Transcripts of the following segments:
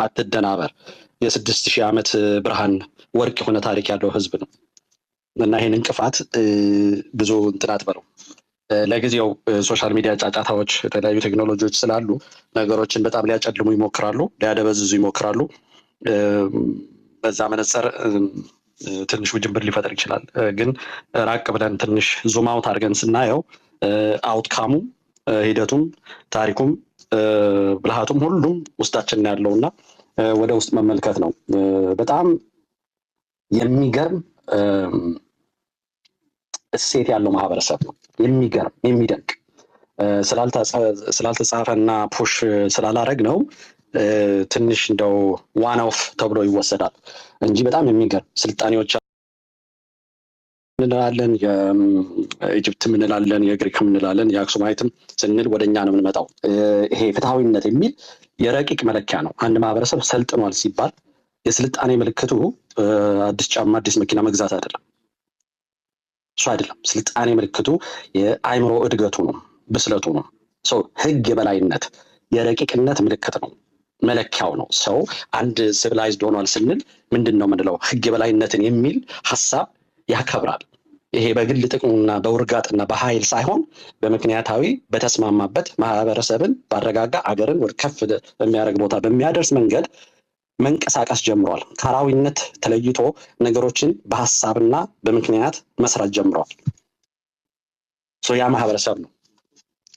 አትደናበር። የ6000 ዓመት ብርሃን ወርቅ የሆነ ታሪክ ያለው ህዝብ ነው እና ይሄን እንቅፋት ብዙ እንትን አትበለው። ለጊዜው ሶሻል ሚዲያ ጫጫታዎች፣ የተለያዩ ቴክኖሎጂዎች ስላሉ ነገሮችን በጣም ሊያጨልሙ ይሞክራሉ፣ ሊያደበዝዙ ይሞክራሉ። በዛ መነጽር ትንሽ ውጅንብር ሊፈጥር ይችላል። ግን ራቅ ብለን ትንሽ ዙም አውት አድርገን ስናየው አውትካሙ፣ ሂደቱም፣ ታሪኩም፣ ብልሃቱም ሁሉም ውስጣችን ያለው እና ወደ ውስጥ መመልከት ነው። በጣም የሚገርም እሴት ያለው ማህበረሰብ ነው። የሚገርም የሚደንቅ ስላልተጻፈ እና ፑሽ ስላላረግ ነው ትንሽ እንደው ዋን ኦፍ ተብሎ ይወሰዳል እንጂ በጣም የሚገርም ስልጣኔዎች እንላለን፣ የኢጅፕት እንላለን፣ የግሪክ እንላለን፣ የአክሱማይትም ስንል ወደኛ ነው የምንመጣው። ይሄ ፍትሐዊነት የሚል የረቂቅ መለኪያ ነው። አንድ ማህበረሰብ ሰልጥኗል ሲባል የስልጣኔ ምልክቱ አዲስ ጫማ አዲስ መኪና መግዛት አይደለም። እሱ አይደለም። ስልጣኔ ምልክቱ የአእምሮ እድገቱ ነው፣ ብስለቱ ነው። ህግ የበላይነት የረቂቅነት ምልክት ነው፣ መለኪያው ነው። ሰው አንድ ሲቪላይዝድ ሆኗል ስንል ምንድን ነው የምንለው? ህግ የበላይነትን የሚል ሀሳብ ያከብራል። ይሄ በግል ጥቅሙና በውርጋጥና በኃይል ሳይሆን በምክንያታዊ በተስማማበት ማህበረሰብን ባረጋጋ አገርን ወደ ከፍ በሚያደርግ ቦታ በሚያደርስ መንገድ መንቀሳቀስ ጀምሯል። ከአራዊነት ተለይቶ ነገሮችን በሀሳብና በምክንያት መስራት ጀምሯል። ያ ማህበረሰብ ነው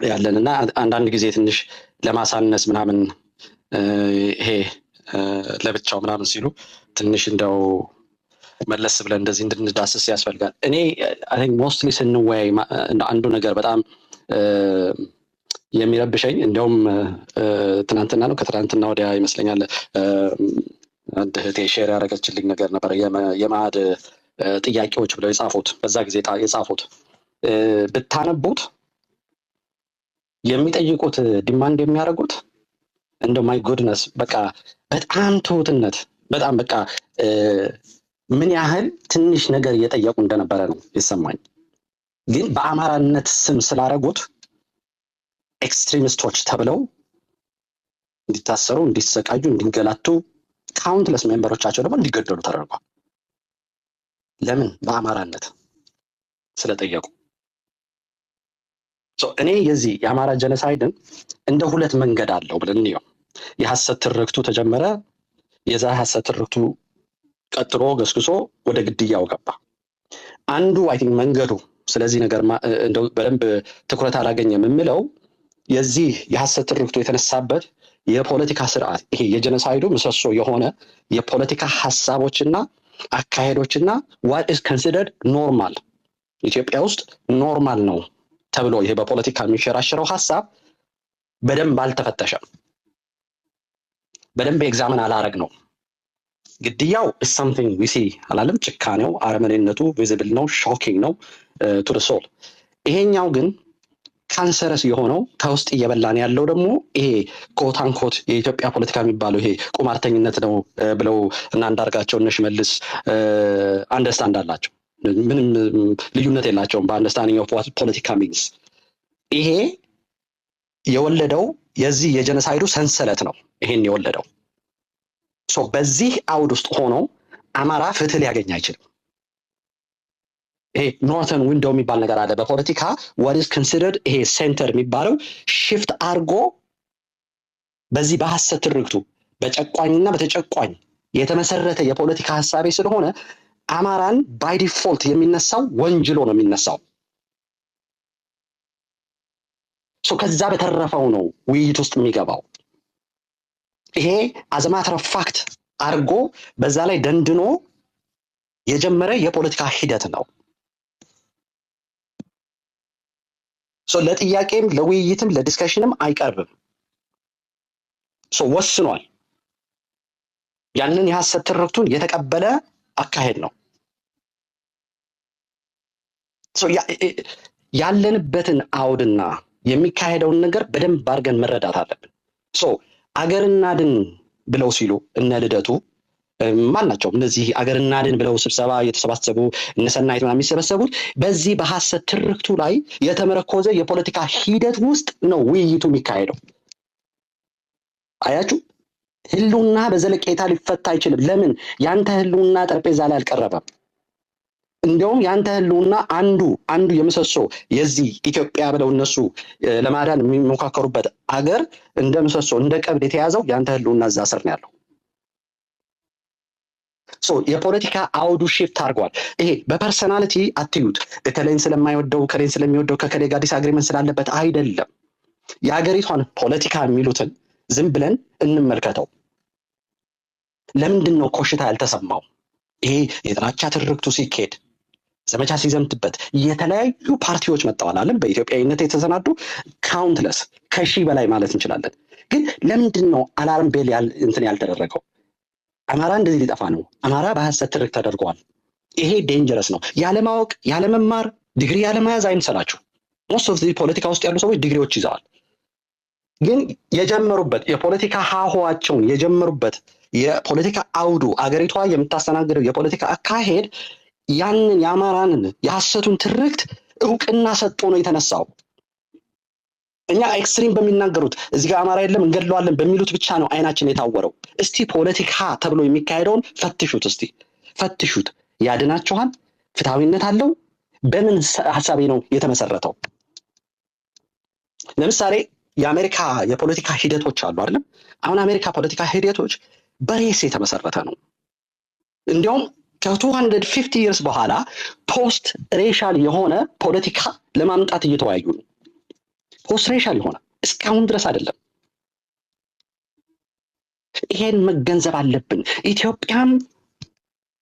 ያለንና አንዳንድ ጊዜ ትንሽ ለማሳነስ ምናምን ይሄ ለብቻው ምናምን ሲሉ ትንሽ እንደው መለስ ብለን እንደዚህ እንድንዳስስ ያስፈልጋል። እኔ አይ ቲንክ ሞስትሊ ስንወያይ አንዱ ነገር በጣም የሚረብሸኝ እንደውም ትናንትና ነው ከትናንትና ወዲያ ይመስለኛል አንድ እህቴ ሼር ያደረገችልኝ ነገር ነበር። የማዕድ ጥያቄዎች ብለው የጻፉት በዛ ጊዜ የጻፉት ብታነቡት የሚጠይቁት ዲማንድ የሚያደርጉት እንደ ማይ ጉድነስ በቃ በጣም ትሁትነት፣ በጣም በቃ ምን ያህል ትንሽ ነገር እየጠየቁ እንደነበረ ነው ይሰማኝ። ግን በአማራነት ስም ስላደረጉት ኤክስትሪሚስቶች ተብለው እንዲታሰሩ፣ እንዲሰቃዩ፣ እንዲንገላቱ ካውንትለስ ሜምበሮቻቸው ደግሞ እንዲገደሉ ተደርጓል። ለምን? በአማራነት ስለጠየቁ። እኔ የዚህ የአማራ ጀነሳይድን እንደ ሁለት መንገድ አለው ብለን እንየው። የሐሰት ትርክቱ ተጀመረ። የዛ ሐሰት ትርክቱ ቀጥሎ ገስግሶ ወደ ግድያው ገባ። አንዱ አይ ቲንክ መንገዱ ስለዚህ ነገር እንደው በደንብ ትኩረት አላገኘም የምለው የዚህ የሐሰት ትርክቱ የተነሳበት የፖለቲካ ስርዓት ይሄ የጀነሳይዱ ምሰሶ የሆነ የፖለቲካ ሐሳቦችና አካሄዶችና what is considered normal ኢትዮጵያ ውስጥ ኖርማል ነው ተብሎ ይሄ በፖለቲካ የሚሸራሸረው ሐሳብ በደንብ አልተፈተሸም። በደንብ ኤግዛምን አላረግ ነው። ግድያው is something we see አላለም። ጭካኔው፣ አረመኔነቱ ቪዚብል ነው፣ ሾኪንግ ነው to the soul። ይሄኛው ግን ካንሰረስ የሆነው ከውስጥ እየበላን ያለው ደግሞ ይሄ ኮት አንኮት የኢትዮጵያ ፖለቲካ የሚባለው ይሄ ቁማርተኝነት ነው ብለው እና አንዳርጋቸው እነ ሽመልስ አንደርስታንድ አላቸው። ምንም ልዩነት የላቸውም በአንደርስታንዲንግ ኦፍ ዋት ፖለቲካ ሚንስ። ይሄ የወለደው የዚህ የጀነሳይዱ ሰንሰለት ነው። ይሄን የወለደው በዚህ አውድ ውስጥ ሆኖ አማራ ፍትህ ሊያገኝ አይችልም። ይሄ ኖርተርን ዊንዶው የሚባል ነገር አለ በፖለቲካ what is considered ይሄ ሴንተር የሚባለው ሽፍት አርጎ በዚህ በሐሰት ትርክቱ በጨቋኝና በተጨቋኝ የተመሰረተ የፖለቲካ ሐሳቤ ስለሆነ አማራን ባይ ዲፎልት የሚነሳው ወንጅሎ ነው የሚነሳው። ከዛ በተረፈው ነው ውይይት ውስጥ የሚገባው። ይሄ አዘማተር ፋክት አርጎ በዛ ላይ ደንድኖ የጀመረ የፖለቲካ ሂደት ነው። ለጥያቄም ለውይይትም ለዲስከሽንም አይቀርብም። ወስኗል። ያንን የሐሰት ትርክቱን የተቀበለ አካሄድ ነው። ያለንበትን አውድና የሚካሄደውን ነገር በደንብ አድርገን መረዳት አለብን። አገርና ድን ብለው ሲሉ እነ ልደቱ ማን ናቸው? እነዚህ አገርና ድን ብለው ስብሰባ የተሰባሰቡ እነ ሰናይት ምናምን የሚሰበሰቡት በዚህ በሐሰት ትርክቱ ላይ የተመረኮዘ የፖለቲካ ሂደት ውስጥ ነው ውይይቱ የሚካሄደው። አያችሁ? ህልውና በዘለቄታ ሊፈታ አይችልም። ለምን? ያንተ ህልውና ጠረጴዛ ላይ አልቀረበም። እንዲያውም ያንተ ህልውና አንዱ የምሰሶ የዚህ ኢትዮጵያ ብለው እነሱ ለማዳን የሚሞካከሩበት አገር እንደ ምሰሶ እንደ ቀብድ የተያዘው ያንተ ህልውና እዛ ስር ነው ያለው። የፖለቲካ አውዱ ሺፍት አድርጓል። ይሄ በፐርሰናሊቲ አትዩት። ከሌን ስለማይወደው ከሌን ስለሚወደው ከከሌ ጋር ዲስአግሪመንት ስላለበት አይደለም። የሀገሪቷን ፖለቲካ የሚሉትን ዝም ብለን እንመልከተው። ለምንድን ነው ኮሽታ ያልተሰማው? ይሄ የጥላቻ ትርክቱ ሲካሄድ ዘመቻ ሲዘምትበት የተለያዩ ፓርቲዎች መጥተዋል አለም በኢትዮጵያዊነት የተሰናዱ ካውንትለስ ከሺህ በላይ ማለት እንችላለን። ግን ለምንድን ነው አላርም ቤል እንትን ያልተደረገው? አማራ እንደዚህ ሊጠፋ ነው፣ አማራ በሐሰት ትርክት ተደርጓል፣ ይሄ ዴንጀረስ ነው። ያለማወቅ ያለመማር ዲግሪ ያለመያዝ አይምሰላችሁ። ሞስት ኦፍ ፖለቲካ ውስጥ ያሉ ሰዎች ዲግሪዎች ይዘዋል። ግን የጀመሩበት የፖለቲካ ሀሆዋቸውን የጀመሩበት የፖለቲካ አውዱ አገሪቷ የምታስተናግደው የፖለቲካ አካሄድ ያንን የአማራንን የሐሰቱን ትርክት እውቅና ሰጥቶ ነው የተነሳው። እኛ ኤክስትሪም በሚናገሩት እዚህ ጋር አማራ የለም እንገድለዋለን በሚሉት ብቻ ነው አይናችን የታወረው። እስቲ ፖለቲካ ተብሎ የሚካሄደውን ፈትሹት፣ እስቲ ፈትሹት። ያድናችኋል? ፍትሐዊነት አለው? በምን ሀሳቤ ነው የተመሰረተው? ለምሳሌ የአሜሪካ የፖለቲካ ሂደቶች አሉ አይደለም? አሁን አሜሪካ ፖለቲካ ሂደቶች በሬስ የተመሰረተ ነው። እንዲያውም ከ250 years በኋላ ፖስት ሬሻል የሆነ ፖለቲካ ለማምጣት እየተወያዩ ነው። ፖስት ሬሻል የሆነ እስካሁን ድረስ አይደለም። ይሄን መገንዘብ አለብን። ኢትዮጵያም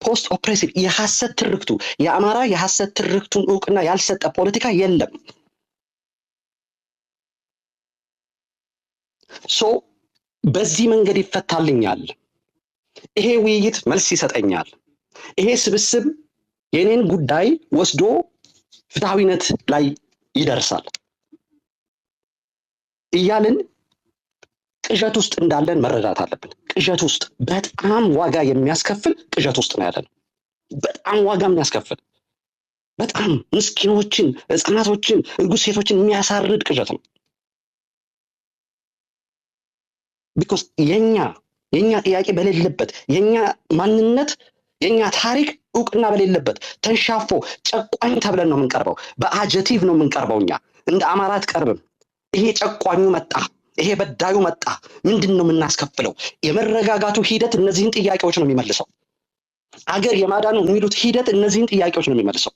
ፖስት ኦፕሬሲቭ የሐሰት ትርክቱ የአማራ የሐሰት ትርክቱን እውቅና ያልሰጠ ፖለቲካ የለም። በዚህ መንገድ ይፈታልኛል። ይሄ ውይይት መልስ ይሰጠኛል። ይሄ ስብስብ የኔን ጉዳይ ወስዶ ፍትሐዊነት ላይ ይደርሳል እያልን ቅዠት ውስጥ እንዳለን መረዳት አለብን። ቅዠት ውስጥ በጣም ዋጋ የሚያስከፍል ቅዠት ውስጥ ነው ያለን። በጣም ዋጋ የሚያስከፍል በጣም ምስኪኖችን፣ ህፃናቶችን፣ እርጉዝ ሴቶችን የሚያሳርድ ቅዠት ነው። ቢኮዝ የኛ ጥያቄ በሌለበት የኛ ማንነት የኛ ታሪክ እውቅና በሌለበት ተንሻፎ ጨቋኝ ተብለን ነው የምንቀርበው። በአጀቲቭ ነው የምንቀርበው። እኛ እንደ አማራ አትቀርብም። ይሄ ጨቋኙ መጣ፣ ይሄ በዳዩ መጣ፣ ምንድን ነው የምናስከፍለው? የመረጋጋቱ ሂደት እነዚህን ጥያቄዎች ነው የሚመልሰው። አገር የማዳኑ የሚሉት ሂደት እነዚህን ጥያቄዎች ነው የሚመልሰው።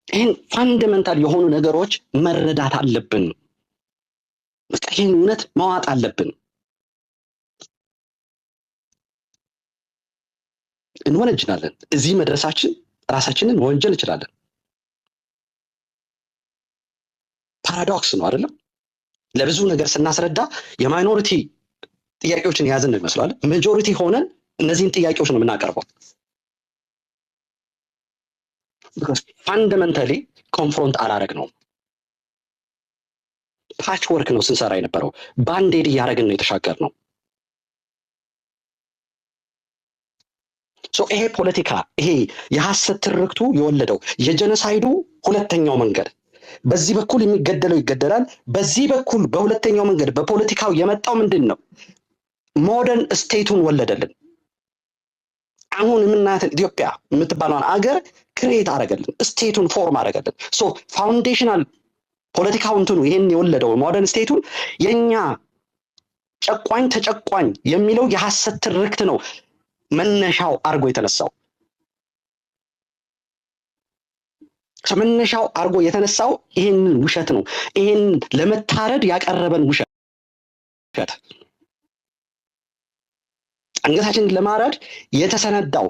ይህን ፋንዳሜንታል የሆኑ ነገሮች መረዳት አለብን። በቃ ይህን እውነት መዋጥ አለብን። እንወነጅናለን። እዚህ መድረሳችን ራሳችንን መወንጀል እንችላለን። ፓራዶክስ ነው አይደለም? ለብዙ ነገር ስናስረዳ የማይኖሪቲ ጥያቄዎችን የያዝን ነው ይመስላል። ሜጆሪቲ ሆነን እነዚህን ጥያቄዎች ነው የምናቀርበው። ፋንዳሜንታሊ ኮንፍሮንት አላረግ ነው። ፓች ወርክ ነው ስንሰራ የነበረው። ባንዴድ እያደረግን ነው የተሻገር ነው። ይሄ ፖለቲካ ይሄ የሐሰት ትርክቱ የወለደው የጀኖሳይዱ ሁለተኛው መንገድ፣ በዚህ በኩል የሚገደለው ይገደላል፣ በዚህ በኩል በሁለተኛው መንገድ በፖለቲካው የመጣው ምንድን ነው? ሞደርን ስቴቱን ወለደልን። አሁን የምናያትን ኢትዮጵያ የምትባለውን አገር ክሬት አረገልን፣ ስቴቱን ፎርም አረገልን። ፋውንዴሽናል ፖለቲካው እንትኑ ይሄን የወለደው ሞደርን ስቴቱን የኛ ጨቋኝ ተጨቋኝ የሚለው የሐሰት ትርክት ነው መነሻው አርጎ የተነሳው። ከመነሻው አርጎ የተነሳው ይሄንን ውሸት ነው። ይሄን ለመታረድ ያቀረበን ውሸት አንገታችንን ለማረድ የተሰነዳው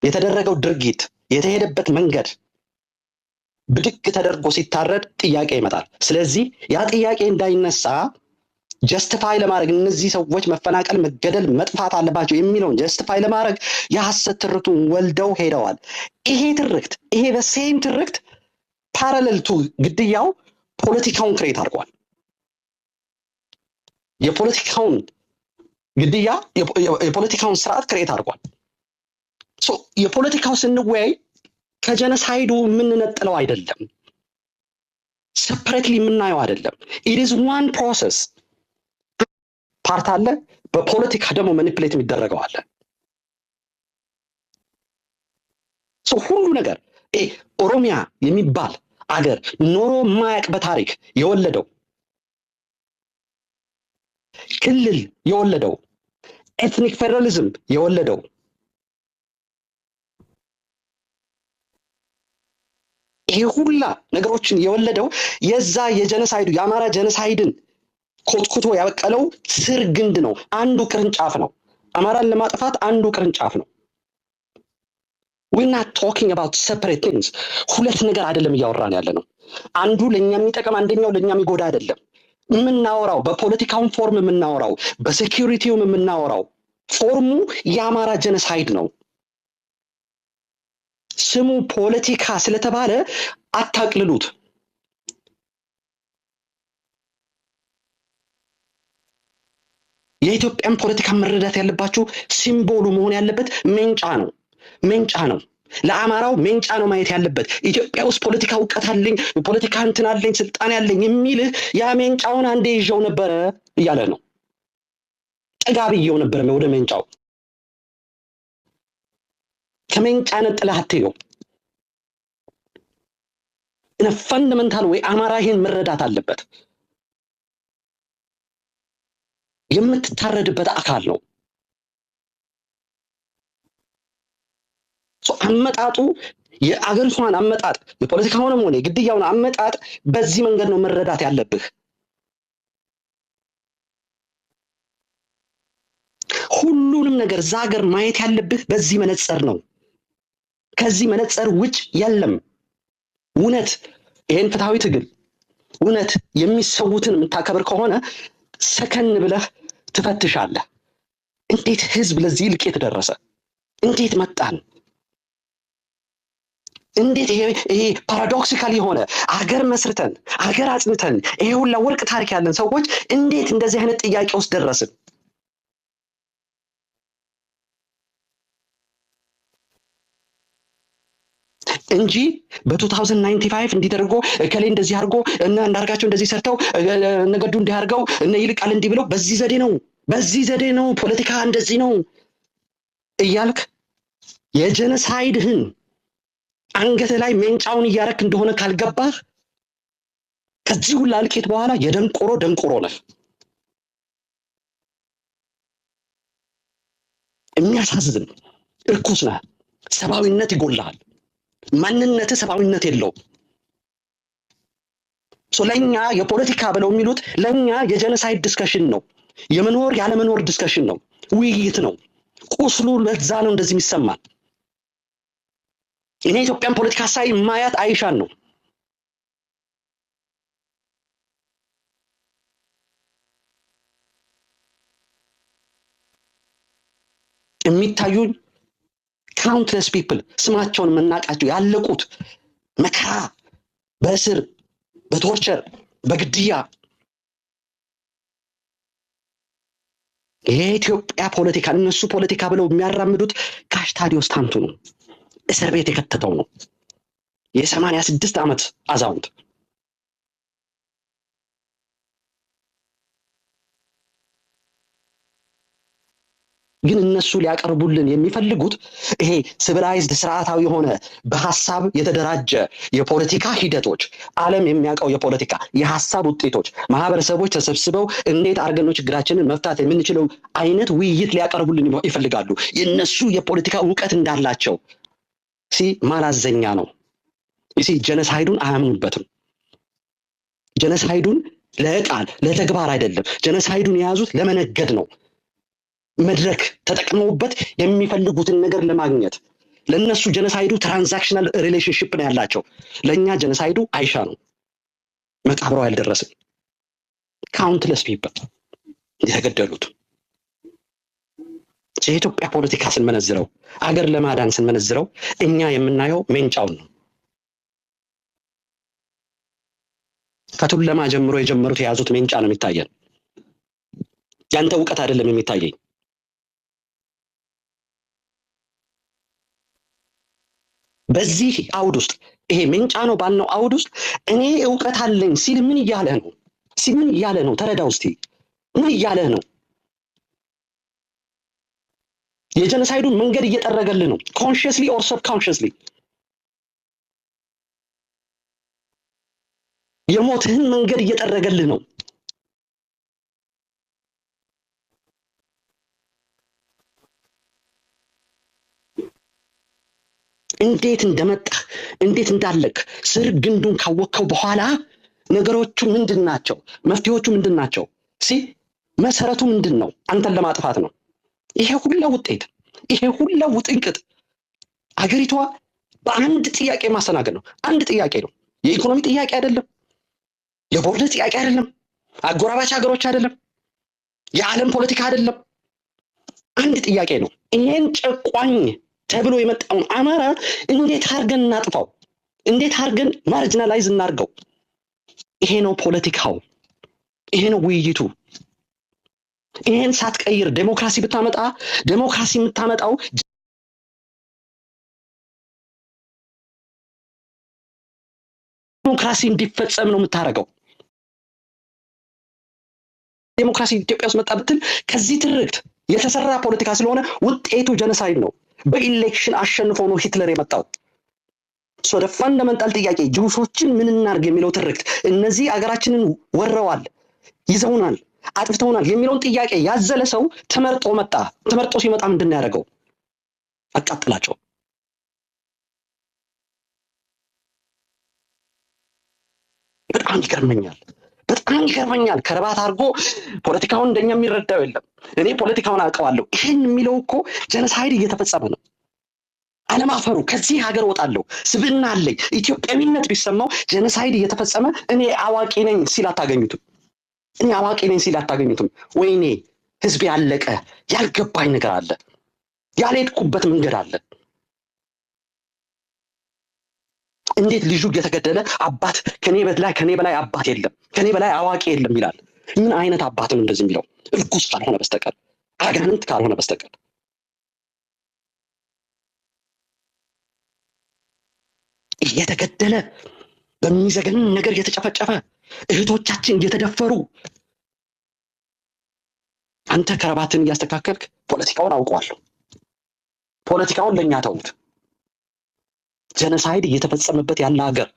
የተደረገው ድርጊት የተሄደበት መንገድ ብድግ ተደርጎ ሲታረድ ጥያቄ ይመጣል። ስለዚህ ያ ጥያቄ እንዳይነሳ ጀስቲፋይ ለማድረግ እነዚህ ሰዎች መፈናቀል፣ መገደል፣ መጥፋት አለባቸው የሚለውን ጀስቲፋይ ለማድረግ የሐሰት ትርክቱን ወልደው ሄደዋል። ይሄ ትርክት ይሄ በሴም ትርክት ፓራሌል ቱ ግድያው ፖለቲካውን ክሬት አድርጓል። የፖለቲካውን ግድያ የፖለቲካውን ስርዓት ክሬት አድርጓል። የፖለቲካው ስንወያይ ከጀነሳይዱ የምንነጥለው አይደለም፣ ሰፐሬትሊ የምናየው አይደለም። ኢት ኢዝ ዋን ፕሮሰስ። ፓርት አለ፣ በፖለቲካ ደግሞ ማኒፕሌት የሚደረገው አለ። ሁሉ ነገር ኦሮሚያ የሚባል አገር ኖሮ ማያቅ በታሪክ የወለደው ክልል የወለደው ኤትኒክ ፌደራሊዝም የወለደው ይሄ ሁላ ነገሮችን የወለደው የዛ የጀነሳይዱ የአማራ ጀነሳይድን ኮትኩቶ ያበቀለው ስር ግንድ ነው። አንዱ ቅርንጫፍ ነው። አማራን ለማጥፋት አንዱ ቅርንጫፍ ነው። we're not talking about separate things። ሁለት ነገር አይደለም እያወራን ያለ ነው። አንዱ ለኛ የሚጠቅም አንደኛው ለኛ የሚጎዳ አይደለም። የምናወራው በፖለቲካውን ፎርም የምናወራው በሴኩሪቲውም የምናወራው ፎርሙ የአማራ ጀነሳይድ ነው። ስሙ ፖለቲካ ስለተባለ አታቅልሉት። የኢትዮጵያን ፖለቲካ መረዳት ያለባችሁ ሲምቦሉ መሆን ያለበት ሜንጫ ነው። ሜንጫ ነው። ለአማራው ሜንጫ ነው ማየት ያለበት። ኢትዮጵያ ውስጥ ፖለቲካ እውቀት አለኝ፣ ፖለቲካ እንትን አለኝ፣ ስልጣን ያለኝ የሚልህ ያ ሜንጫውን አንዴ ይዤው ነበረ እያለ ነው። ጠጋብዬው ነበረ ወደ ሜንጫው። ከሜንጫ ነጥለህ አትየው። ፈንዳመንታል ወይ አማራ ይሄን መረዳት አለበት። የምትታረድበት አካል ነው። አመጣጡ የአገሪቷን አመጣጥ የፖለቲካውንም ሆነ የግድያውን አመጣጥ በዚህ መንገድ ነው መረዳት ያለብህ። ሁሉንም ነገር ዛገር ማየት ያለብህ በዚህ መነጽር ነው። ከዚህ መነጽር ውጭ የለም። እውነት ይሄን ፍትሃዊ ትግል እውነት የሚሰውትን የምታከብር ከሆነ ሰከን ብለህ ትፈትሻለህ። እንዴት ህዝብ ለዚህ ልቄት ደረሰ? እንዴት መጣን? እንዴት ይሄ ፓራዶክሲካል የሆነ አገር መስርተን አገር አጽንተን ይሄ ሁላ ወርቅ ታሪክ ያለን ሰዎች እንዴት እንደዚህ አይነት ጥያቄ ውስጥ ደረስን? እንጂ በ2095 እንዲደርጎ ከሌ እንደዚህ አድርጎ እና እንዳርጋቸው እንደዚህ ሰርተው ነገዱ እንዲያርገው እና ይልቃል እንዲህ ብለው በዚህ ዘዴ ነው ፖለቲካ እንደዚህ ነው እያልክ የጀነሳይድህን አንገት ላይ ሜንጫውን እያረክ እንደሆነ ካልገባህ ከዚህ ሁላ እልቂት በኋላ ደንቆሮ ነህ። የሚያሳዝን እርኩስ ነህ። ሰብአዊነት ይጎልሃል። ማንነት ሰብአዊነት የለው። ለኛ የፖለቲካ ብለው የሚሉት ለኛ የጀነሳይድ ዲስከሽን ነው። የመኖር ያለመኖር ዲስከሽን ነው። ውይይት ነው። ቁስሉ ለዛ ነው እንደዚህ የሚሰማል። እኔ ኢትዮጵያን ፖለቲካ ሳይ ማያት አይሻን ነው። የሚታዩኝ ካውንትለስ ፒፕል ስማቸውን መናቃቸው ያለቁት መከራ በእስር በቶርቸር በግድያ የኢትዮጵያ ፖለቲካ እነሱ ፖለቲካ ብለው የሚያራምዱት ጋሽ ታዲዮስ ታንቱ ነው። እስር ቤት የከተተው ነው። የ86 ዓመት አዛውንት ግን እነሱ ሊያቀርቡልን የሚፈልጉት ይሄ ሲቪላይዝድ ስርዓታዊ የሆነ በሐሳብ የተደራጀ የፖለቲካ ሂደቶች ዓለም የሚያውቀው የፖለቲካ የሐሳብ ውጤቶች ማህበረሰቦች ተሰብስበው እንዴት አርገን ነው ችግራችንን መፍታት የምንችለው አይነት ውይይት ሊያቀርቡልን ይፈልጋሉ። የነሱ የፖለቲካ ዕውቀት እንዳላቸው ማላዘኛ ነው። ጀነሳይዱን አያምኑበትም። ጀነሳይዱን ለቃል ለተግባር አይደለም። ጀነሳይዱን የያዙት ለመነገድ ነው። መድረክ ተጠቅመውበት የሚፈልጉትን ነገር ለማግኘት። ለነሱ ጀነሳይዱ ትራንዛክሽናል ሪሌሽንሺፕ ነው ያላቸው። ለኛ ጀነሳይዱ አይሻ ነው። መቃብረው ያልደረስም ካውንትለስ ፒፕል የተገደሉት። የኢትዮጵያ ፖለቲካ ስንመነዝረው አገር ለማዳን ስንመነዝረው እኛ የምናየው ሜንጫውን ነው። ከቱለማ ጀምሮ የጀመሩት የያዙት ሜንጫ ነው የሚታየን። ያንተ ዕውቀት አይደለም የሚታየኝ። በዚህ አውድ ውስጥ ይሄ ሜንጫ ነው ባልነው አውድ ውስጥ እኔ ዕውቀት አለኝ ሲል ምን እያለ ነው? ተረዳው እስቲ። ምን እያለ ነው? የጀኖሳይዱን መንገድ እየጠረገልህ ነው ኮንሺየስሊ ኦር ሰብኮንሺየስሊ የሞትህን መንገድ እየጠረገልህ ነው እንዴት እንደመጣ እንዴት እንዳለክ ስር ግንዱን ካወቀው በኋላ ነገሮቹ ምንድናቸው መፍትሄዎቹ ምንድናቸው መሰረቱ ምንድነው አንተን ለማጥፋት ነው ይሄ ሁሉ ውጤት ይሄ ሁሉ ውጥንቅጥ አገሪቷ በአንድ ጥያቄ ማሰናገድ ነው አንድ ጥያቄ ነው የኢኮኖሚ ጥያቄ አይደለም የቦርደር ጥያቄ አይደለም አጎራባች ሀገሮች አይደለም የዓለም ፖለቲካ አይደለም አንድ ጥያቄ ነው ይሄን ጨቋኝ ተብሎ የመጣውን አማራ እንዴት አርገን እናጥፋው እንዴት አርገን ማርጂናላይዝ እናርገው ይሄ ነው ፖለቲካው ይሄ ነው ውይይቱ ይሄን ሳትቀይር ዴሞክራሲ ብታመጣ ዴሞክራሲ የምታመጣው ዴሞክራሲ እንዲፈጸም ነው የምታረገው ዴሞክራሲ ኢትዮጵያ ውስጥ መጣ ብትል ከዚህ ትርክት የተሰራ ፖለቲካ ስለሆነ ውጤቱ ጀኖሳይድ ነው በኢሌክሽን አሸንፎ ነው ሂትለር የመጣው ሶ the fundamental ጥያቄ ጁሶችን ምን እናርግ የሚለው ትርክት እነዚህ አገራችንን ወረዋል ይዘውናል አጥፍተውናል የሚለውን ጥያቄ ያዘለ ሰው ተመርጦ ሲመጣ ምንድን ነው ያደረገው አቃጥላቸው በጣም ይገርመኛል ከረባት አርጎ ፖለቲካውን እንደኛ የሚረዳው የለም እኔ ፖለቲካውን አውቀዋለሁ ይሄን የሚለው እኮ ጀኖሳይድ እየተፈጸመ ነው አለማፈሩ ከዚህ ሀገር ወጣለሁ ስብዕና አለኝ ኢትዮጵያዊነት ቢሰማው ጀኖሳይድ እየተፈጸመ እኔ አዋቂ ነኝ ሲል አታገኙትም ወይኔ ህዝብ ያለቀ ያልገባኝ ነገር አለ ያልሄድኩበት መንገድ አለ እንዴት ልጁ እየተገደለ አባት ከኔ በላይ አባት የለም ከኔ በላይ አዋቂ የለም ይላል ምን አይነት አባት ነው እንደዚህ የሚለው እርኩስ ካልሆነ በስተቀር አጋንንት ካልሆነ በስተቀር እየተገደለ በሚዘገን ነገር እየተጨፈጨፈ እህቶቻችን እየተደፈሩ አንተ ከረባትን እያስተካከልክ ፖለቲካውን አውቀዋለሁ ፖለቲካውን ለኛ ተውት ጀኖሳይድ እየተፈጸመበት ያለ ሀገር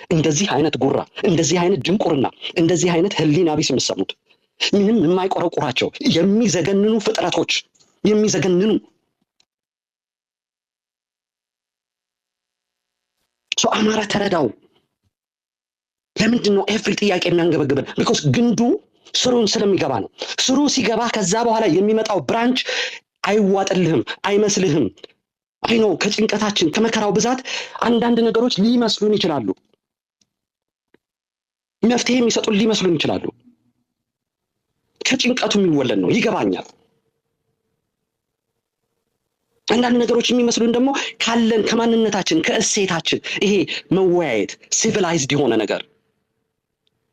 እንደዚህ አይነት ጉራ እንደዚህ አይነት ድንቁርና እንደዚህ አይነት ህሊና ቢስ የምትሰሙት ምንም የማይቆረቁራቸው የሚዘገንኑ ፍጥረቶች የሚዘገንኑ ሰው አማራ ተረዳው ለምንድን ነው ኤቭሪ ጥያቄ የሚያንገበግበን because ግንዱ ስሩን ስለሚገባ ነው ስሩ ሲገባ ከዛ በኋላ የሚመጣው ብራንች አይዋጥልህም አይመስልህም አይኖ ከጭንቀታችን ከመከራው ብዛት አንዳንድ ነገሮች ሊመስሉን ይችላሉ መፍትሄ የሚሰጡን ሊመስሉን ይችላሉ ከጭንቀቱ የሚወለድ ነው ይገባኛል አንዳንድ ነገሮች የሚመስሉን ደግሞ ካለን ከማንነታችን ከእሴታችን ይሄ መወያየት ሲቪላይዝድ የሆነ ነገር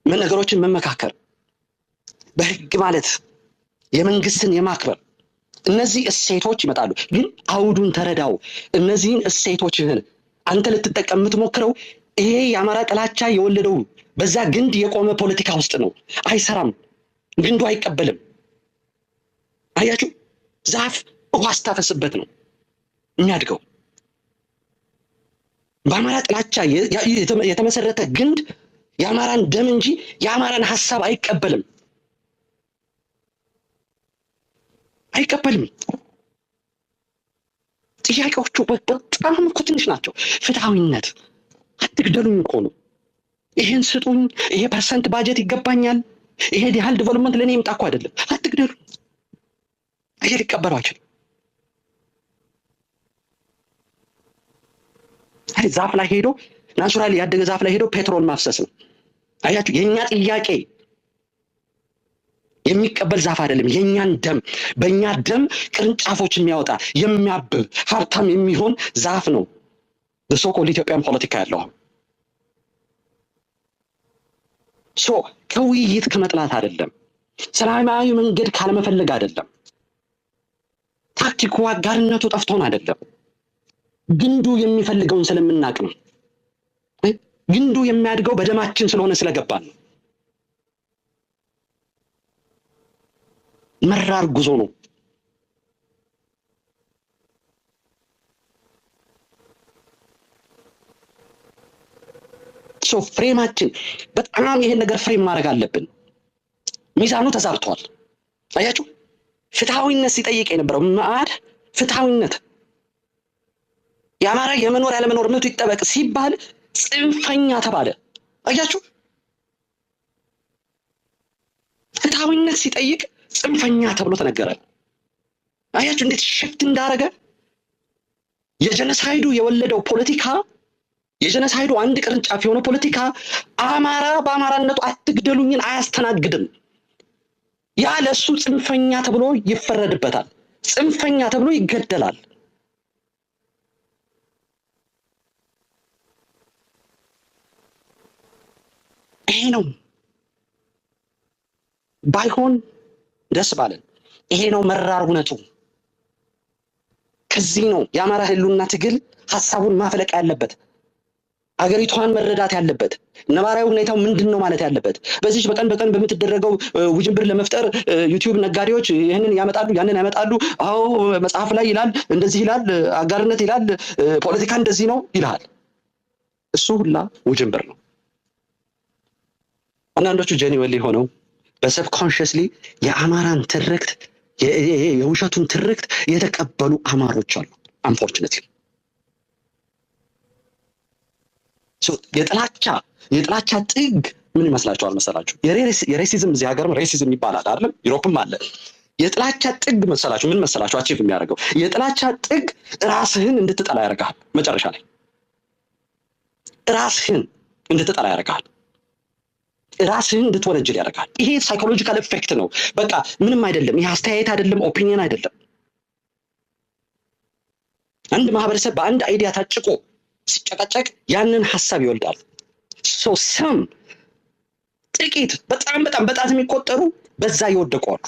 ነገሮችን መመካከር በህግ ማለት የመንግስትን የማክበር እነዚህ እሴቶች ይመጣሉ ግን አውዱን ተረዳው እነዚህን እሴቶችህን አንተ ልትጠቀም የምትሞክረው ይሄ የአማራ ጥላቻ የወለደው በዛ ግንድ የቆመ ፖለቲካ ውስጥ ነው አይሰራም ግንዱ አይቀበልም አያችሁ ዛፍ ውሃ ስታፈስበት ነው የሚያድገው በአማራ ጥላቻ የተመሰረተ ግንድ የአማራን ደም እንጂ የአማራን ሐሳብ አይቀበልም ጥያቄዎቹ በጣም እኮ ትንሽ ናቸው ፍትሃዊነት አትግደሉኝ እኮ ነው ይሄን ስጡኝ ይሄ ፐርሰንት ባጀት ይገባኛል ይሄ ዲሃል ዲቨሎፕመንት ለኔ ይምጣ እኮ አይደለም አትግደሉ ይሄ ሊቀበለው አይችልም አይ ዛፍ ላይ ሄዶ ናቹራሊ ያደገ ዛፍ ላይ ሄዶ ፔትሮል ማፍሰስ ነው አያችሁ የኛ ጥያቄ የሚቀበል ዛፍ አይደለም የኛን ደም በእኛ ደም ቅርንጫፎች የሚያወጣ የሚያብብ ሀብታም የሚሆን ዛፍ ነው በሶኮል ኢትዮጵያን ፖለቲካ ያለው ከውይይት ከመጥላት አይደለም ሰላማዊ መንገድ ካለመፈለግ አይደለም ታክቲኩ አጋርነቱ ጠፍቶን አይደለም ግንዱ የሚፈልገውን ስለምናቅ ነው ግንዱ የሚያድገው በደማችን ስለሆነ ስለገባን ነው መራር ጉዞ ነው ፍሬማችን በጣም ይሄን ነገር ፍሬም ማድረግ አለብን። ሚዛኑ ተዛብቷል። አያችሁ፣ ፍትሃዊነት ሲጠይቅ የነበረው መአድ ፍትሃዊነት የአማራ የመኖር ያለመኖር መብቱ ይጠበቅ ሲባል ጽንፈኛ ተባለ። አያችሁ፣ ፍትሃዊነት ሲጠይቅ ጽንፈኛ ተብሎ ተነገረ። አያችሁ እንዴት ሽፍት እንዳረገ። የጀነሳይዱ የወለደው ፖለቲካ፣ የጀነሳይዱ አንድ ቅርንጫፍ የሆነ ፖለቲካ አማራ በአማራነቱ አትግደሉኝን አያስተናግድም። ያ ለሱ ጽንፈኛ ተብሎ ይፈረድበታል፣ ጽንፈኛ ተብሎ ይገደላል። ይሄ ነው ባይሆን ደስ ባለን። ይሄ ነው መራር እውነቱ። ከዚህ ነው የአማራ ህልውና ትግል ሐሳቡን ማፍለቅ ያለበት፣ አገሪቷን መረዳት ያለበት፣ ነባራዊ ሁኔታው ምንድነው ማለት ያለበት። በዚህ በቀን በምትደረገው ውጅንብር ለመፍጠር ዩቲዩብ ነጋዴዎች ይህንን ያመጣሉ ያንን ያመጣሉ። አዎ መጽሐፍ ላይ ይላል እንደዚህ ይላል፣ አጋርነት ይላል፣ ፖለቲካ እንደዚህ ነው ይላል። እሱ ሁላ ውጅንብር ነው። አንዳንዶቹ ጀኒወሊ ሆነው በሰብኮንሽስሊ የአማራን ትርክት የውሸቱን ትርክት የተቀበሉ አማሮች አሉ። አንፎርቹኔትሊ የጥላቻ ጥግ ምን ይመስላችኋል መሰላችሁ? የሬሲዝም እዚህ ሀገርም ሬሲዝም ይባላል አይደለም? ዩሮፕም አለ። የጥላቻ ጥግ መሰላችሁ ምን መሰላችሁ አቺቭ የሚያደርገው? የጥላቻ ጥግ ራስህን እንድትጠላ ያደርጋል። መጨረሻ ላይ ራስህን እንድትጠላ ያደርጋል። ራስህን እንድትወነጅል ያደርጋል። ይሄ ሳይኮሎጂካል ኢፌክት ነው። በቃ ምንም አይደለም። ይሄ አስተያየት አይደለም፣ ኦፒኒየን አይደለም። አንድ ማህበረሰብ በአንድ አይዲያ ታጭቆ ሲጨቃጨቅ ያንን ሐሳብ ይወልዳል። ሰም ጥቂት በጣም በጣት የሚቆጠሩ በዛ ይወደቁ አሉ።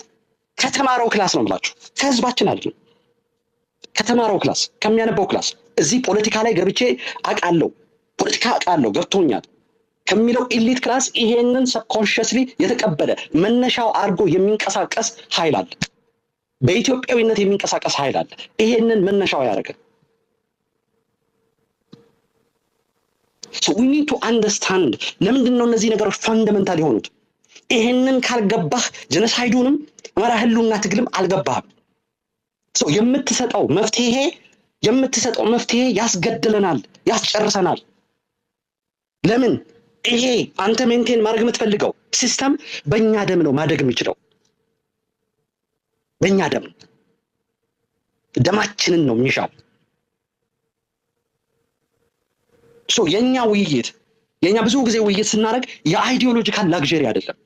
ከተማረው ክላስ ነው ብላችሁ ከህዝባችን አይደለም፣ ከተማረው ክላስ፣ ከሚያነበው ክላስ፣ እዚህ ፖለቲካ ላይ ገብቼ አውቃለሁ፣ ፖለቲካ አውቃለሁ ገብቶኛል ከሚለው ኢሊት ክላስ ይሄንን ሰብኮንሽስሊ የተቀበለ መነሻው አድርጎ የሚንቀሳቀስ ኃይል አለ። በኢትዮጵያዊነት የሚንቀሳቀስ ኃይል አለ። ይሄንን መነሻው ያደረገ so we need to understand ለምንድን ነው እነዚህ ነገሮች ፋንዳሜንታል የሆኑት? ይሄንን ካልገባህ ጀነሳይዱንም አማራ ህልውና ትግልም አልገባህም። so የምትሰጠው መፍትሄ ያስገድለናል፣ ያስጨርሰናል። ለምን? ይሄ አንተ ሜንቴን ማድረግ የምትፈልገው ሲስተም በእኛ ደም ነው ማደግ የሚችለው። በእኛ ደማችንን ነው የሚሻው። የኛ ብዙ ጊዜ ውይይት ስናደርግ የአይዲዮሎጂካል ላግዠሪ አይደለም፣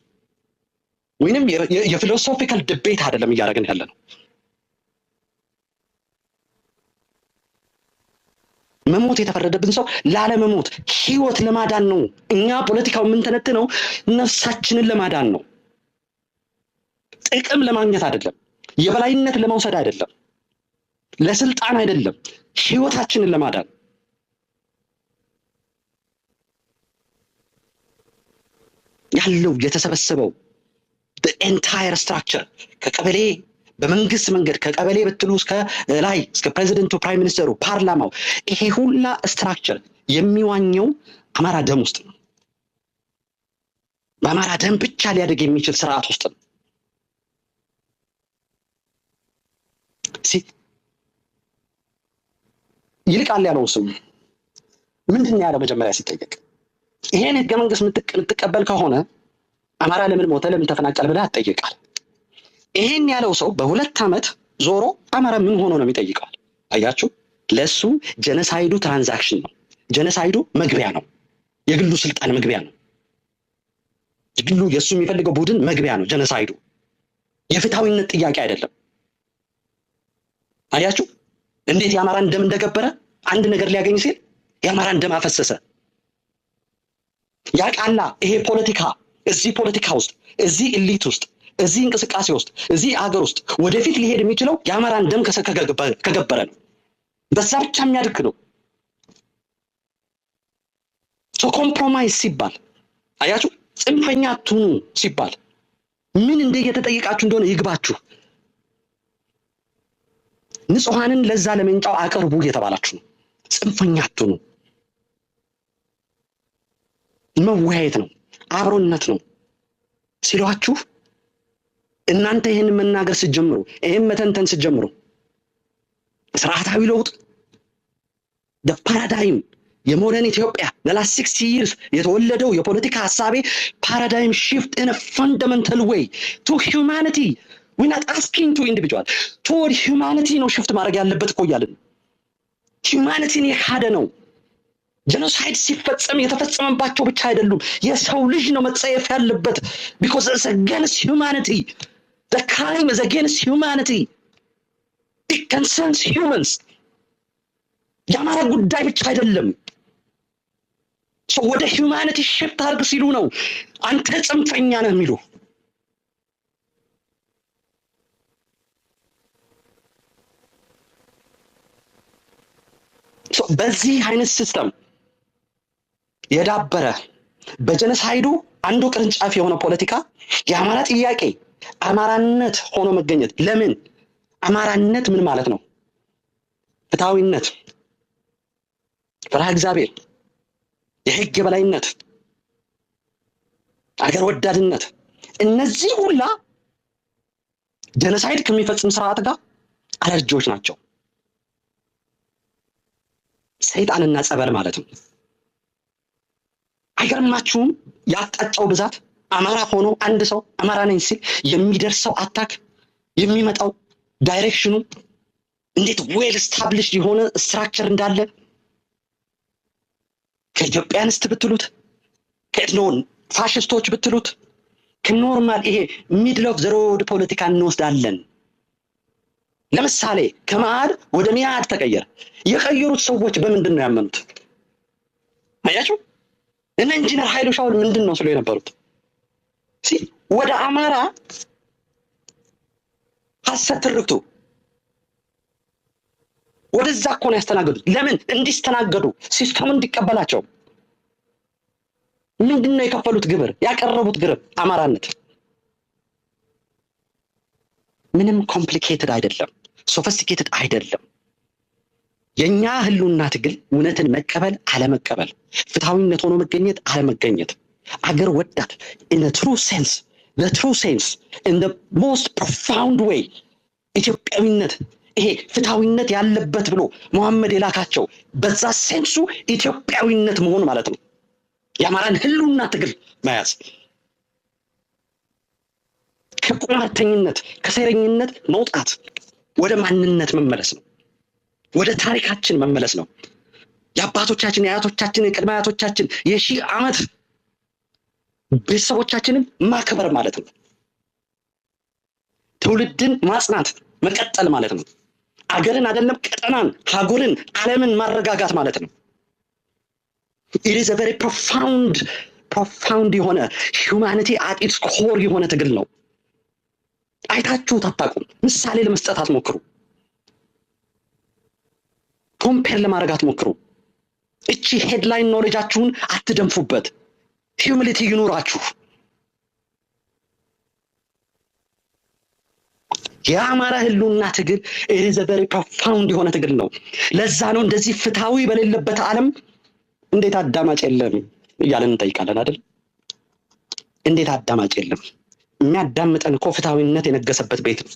ወይንም የፊሎሶፊካል ዲቤት አይደለም እያደረግን ያለ ነው። መሞት የተፈረደብን ሰው ላለመሞት ህይወት ለማዳን ነው። እኛ ፖለቲካው የምንተነትነው ነፍሳችንን ለማዳን ነው። ጥቅም ለማግኘት አይደለም፣ የበላይነት ለመውሰድ አይደለም፣ ለስልጣን አይደለም፣ ህይወታችንን ለማዳን። ያለው የተሰበሰበው the entire structure ከቀበሌ በመንግስት መንገድ ከቀበሌ በትሉ እስከ ላይ እስከ ፕሬዚደንቱ፣ ፕራይም ሚኒስተሩ፣ ፓርላማው ይሄ ሁላ ስትራክቸር የሚዋኘው አማራ ደም ውስጥ ነው። በአማራ ደም ብቻ ሊያደግ የሚችል ስርዓት ውስጥ ነው። ይልቃል ያለው ስም ምንድን ነው ያለው? መጀመሪያ ሲጠየቅ ይሄን ህገ መንግስት የምትቀበል ከሆነ አማራ ለምን ሞተ ለምን ተፈናቀለ ብለህ አትጠይቃል። ይሄን ያለው ሰው በሁለት ዓመት ዞሮ አማራ ምን ሆኖ ነው የሚጠይቀው? አያችሁ፣ ለሱ ጀነሳይዱ ትራንዛክሽን ነው። ጀነሳይዱ መግቢያ ነው። የግሉ ስልጣን መግቢያ ነው። የግሉ የሱ የሚፈልገው ቡድን መግቢያ ነው። ጀነሳይዱ የፍትሃዊነት ጥያቄ አይደለም። አያችሁ እንዴት የአማራን ደም እንደገበረ። አንድ ነገር ሊያገኝ ሲል የአማራን ደም አፈሰሰ። ያቃላ ይሄ ፖለቲካ እዚህ ፖለቲካ ውስጥ እዚህ ኢሊት ውስጥ እዚህ እንቅስቃሴ ውስጥ እዚህ አገር ውስጥ ወደፊት ሊሄድ የሚችለው የአማራን ደም ከገበረ ነው። በዛ ብቻ የሚያድግ ነው። ኮምፕሮማይዝ ሲባል አያችሁ፣ ጽንፈኛ አትሁኑ ሲባል ምን እየተጠየቃችሁ እንደሆነ ይግባችሁ። ንጹሃንን ለዛ ለመንጫው አቅርቡ እየተባላችሁ ነው። ጽንፈኛ አትሁኑ። መወያየት ነው፣ አብሮነት ነው ሲሏችሁ እናንተ ይህን መናገር ስትጀምሩ፣ ይህን መተንተን ስትጀምሩ ስርዓታዊ ለውጥ the paradigm የሞደርን ኢትዮጵያ the last 60 years የተወለደው የፖለቲካ ሐሳቤ paradigm shift in a fundamental way to humanity. we're not asking to individual toward humanity ነው shift ማድረግ ያለበት እኮ እያልን humanity የካደ ነው። ጄኖሳይድ ሲፈጸም የተፈጸመባቸው ብቻ አይደሉም፣ የሰው ልጅ ነው መጸየፍ ያለበት because it's against humanity. the crime is against humanity. it concerns humans. የአማራ ጉዳይ ብቻ አይደለም። ወደ ሂዩማኒቲ ሽፍት አድርግ ሲሉ ነው አንተ ጽንፈኛ ነህ የሚሉ። በዚህ አይነት ሲስተም የዳበረ በጀነሳይዱ አንዱ ቅርንጫፍ የሆነ ፖለቲካ የአማራ ጥያቄ አማራነት ሆኖ መገኘት። ለምን አማራነት ምን ማለት ነው? ፍትሃዊነት፣ ፈሪሃ እግዚአብሔር፣ የህግ የበላይነት፣ አገር ወዳድነት፣ እነዚህ ሁላ ጀነሳይድ ከሚፈጽም ስርዓት ጋር አለርጂዎች ናቸው። ሰይጣንና ጸበል ማለት ነው። አይገርማችሁም? ያጣጫው ብዛት አማራ ሆኖ አንድ ሰው አማራ ነኝ ሲል የሚደርሰው አታክ የሚመጣው ዳይሬክሽኑ እንዴት ዌል ስታብሊሽድ የሆነ ስትራክቸር እንዳለ ከኢትዮጵያንስት ብትሉት ከኖን ፋሽስቶች ብትሉት ከኖርማል ይሄ ሚድል ኦፍ ዘ ሮድ ፖለቲካ እንወስዳለን። ለምሳሌ ከመዓድ ወደ ሚያድ ተቀየረ። የቀየሩት ሰዎች በምንድን ነው ያመኑት? አያችሁ? እነ ኢንጂነር ኃይሉ ሻውል ምንድን ነው ስለ የነበሩት? ወደ አማራ ሐሰት ትርክቱ ወደዛ እኮ ነው ያስተናገዱት። ለምን እንዲስተናገዱ? ሲስተሙ እንዲቀበላቸው። ምንድን ነው የከፈሉት ግብር? ያቀረቡት ግብር አማራነት። ምንም ኮምፕሊኬትድ አይደለም፣ ሶፊስቲኬትድ አይደለም። የኛ ህልውና ትግል እውነትን መቀበል አለመቀበል፣ ፍትሃዊነት ሆኖ መገኘት አለመገኘት፣ አገር ወዳድ in a true sense, the true sense, in the most profound way ኢትዮጵያዊነት ይሄ ፍትሃዊነት ያለበት ብሎ መሐመድ የላካቸው በዛ ሴንሱ ኢትዮጵያዊነት መሆን ማለት ነው። የአማራን ህልውና ትግል መያዝ፣ ከቁማርተኝነት ከሴረኝነት መውጣት፣ ወደ ማንነት መመለስ ነው። ወደ ታሪካችን መመለስ ነው። የአባቶቻችን የአያቶቻችን የቅድመ አያቶቻችን የሺህ ዓመት ቤተሰቦቻችንን ማክበር ማለት ነው። ትውልድን ማጽናት መቀጠል ማለት ነው። አገርን አይደለም ቀጠናን፣ ሀገርን፣ ዓለምን ማረጋጋት ማለት ነው። it is a very profound የሆነ humanity at its core የሆነ ትግል ነው። አይታችሁት አታውቁም። ምሳሌ ለመስጠት አትሞክሩ። ኮምፔር ለማድረግ አትሞክሩ። እቺ ሄድላይን ኖሌጃችሁን አትደንፉበት። ሂዩሚሊቲ ይኑራችሁ። የአማራ ህልውና ትግል it is a very profound የሆነ ትግል ነው። ለዛ ነው እንደዚህ ፍትሃዊ በሌለበት ዓለም እንዴት አዳማጭ የለም እያለን እንጠይቃለን አይደል? እንዴት አዳማጭ የለም? የሚያዳምጠን እኮ ፍትሃዊነት የነገሰበት ቤት ነው።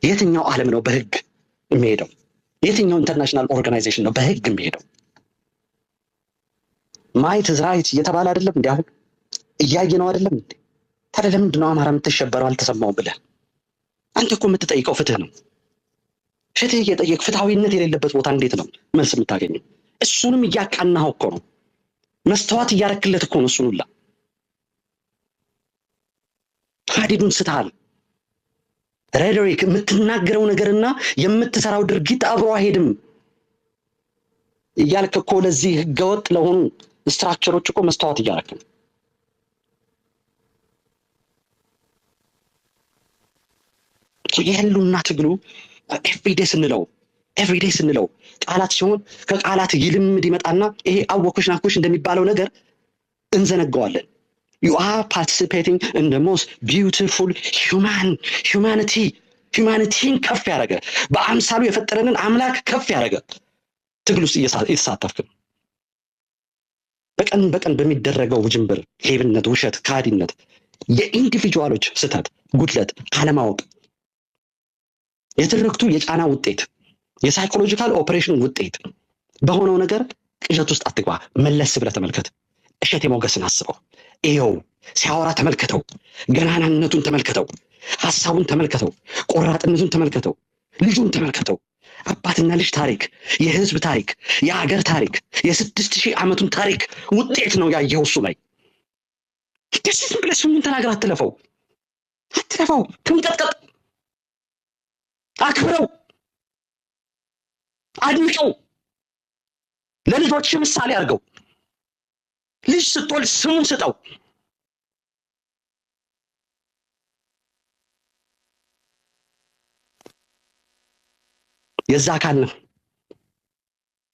የትኛው ዓለም ነው በህግ የሚሄደው? የትኛው ኢንተርናሽናል ኦርጋናይዜሽን ነው በህግ የሚሄደው? ማይት ኢዝ ራይት እየተባለ አይደለም እንዴ? አሁን እያየ ነው አይደለም እንዴ? ታዲያ ለምንድን ነው አማራ የምትሸበረው አልተሰማውም ብለህ? አንተ እኮ የምትጠይቀው ፍትህ ነው። ፍትህ እየጠየቅ ፍትሃዊነት የሌለበት ቦታ እንዴት ነው መልስ የምታገኘው? እሱንም እያቃናኸው እኮ ነው። መስተዋት እያረክለት እኮ ነው እሱን ሁላ። ሀዲዱን ስተሃል። ሬቶሪክ የምትናገረው ነገርና የምትሰራው ድርጊት አብሮ አይሄድም እያልክ እኮ ለዚህ ህገወጥ ለሆኑ ስትራክቸሮች እኮ መስተዋት እያረክ ነው። የህልውና ትግሉ ኤቭሪዴይ ስንለው ቃላት ሲሆን ከቃላት ይልምድ ይመጣና ይሄ አወኩሽ ናኩሽ እንደሚባለው ነገር እንዘነጋዋለን። you are participating in the most beautiful humanityን ከፍ ያደረገ በአምሳሉ የፈጠረንን አምላክ ከፍ ያደረገ ትግል ውስጥ እየተሳተፍክ ነው። በቃ ቀን በቀን በሚደረገው ውጅንብር፣ ሌብነት፣ ውሸት፣ ከሃዲነት፣ የኢንዲቪጁዋሎች ስህተት፣ ጉድለት፣ አለማወቅ፣ የትርክቱ የጫና ውጤት፣ የሳይኮሎጂካል ኦፕሬሽን ውጤት በሆነው ነገር ቅዠት ውስጥ አትግባ። መለስ ብለህ ተመልከት። እሸቴ ሞገስን አስበው። ይኸው ሲያወራ ተመልከተው። ገናናነቱን ተመልከተው። ሐሳቡን ተመልከተው። ቆራጥነቱን ተመልከተው። ልጁን ተመልከተው። አባትና ልጅ ታሪክ፣ የህዝብ ታሪክ፣ የሀገር ታሪክ፣ የ6000 ዓመቱን ታሪክ ውጤት ነው ያየው እሱ ላይ። ደስ ብለህ ስሙን ተናገር። አትለፈው። ትንቀጥቀጥ። አክብረው፣ አድንቀው። ለልጆች ምሳሌ አድርገው። ልጅ ስትወልድ ስሙን ስጠው። የዛ አካል ነው።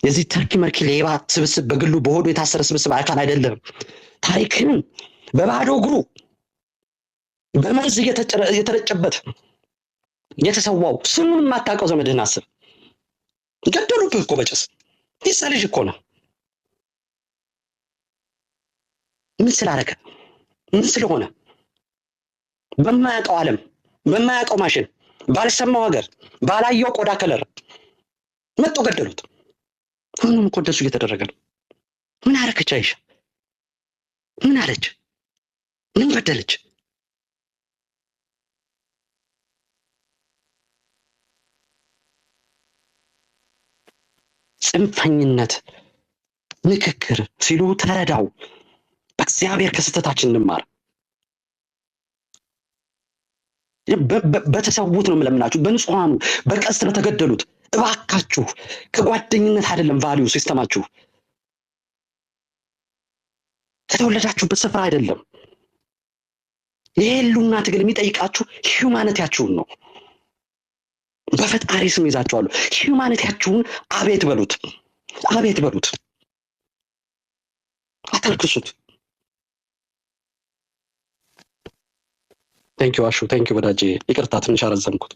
የዚህ ተርኪ መርኪ ሌባ ስብስብ በግሉ በሆዱ የታሰረ ስብስብ አካል አይደለም። ታሪክን በባዶ እግሩ በመርዝ እየተረጨበት የተሰዋው ስሙን የማታውቀው ዘመድህን አስብ። ገደሉብህ እኮ በጭስ። ይሳ ልጅ እኮ ነው። ምን ስላደረገ? ምን ስለሆነ? በማያውቀው ዓለም፣ በማያውቀው ማሽን፣ ባልሰማው ሀገር፣ ባላየው ቆዳ ከለር መጥቶ ገደሉት። አሁንም እኮ እንደሱ እየተደረገ ነው። ምን አረከች አይሻ? ምን አለች? ምን በደለች? ጽንፈኝነት ምክክር ሲሉ ተረዳው። በእግዚአብሔር ከስተታችን እንማር። በተሰዉት ነው የምለምናችሁ፣ በንጹሃኑ በቀስት ለተገደሉት እባካችሁ ከጓደኝነት አይደለም ቫልዩ ሲስተማችሁ፣ ከተወለዳችሁበት ስፍራ አይደለም። የህልውና ትግል የሚጠይቃችሁ ሂውማኒቲያችሁን ነው። በፈጣሪ ስም ይዛችኋለሁ። ሂውማኒቲያችሁን አቤት በሉት፣ አቤት በሉት። አታልክሱት። ቴንኪው አሹ፣ ቴንኪው ወዳጄ። ይቅርታ ትንሽ አረዘምኩት።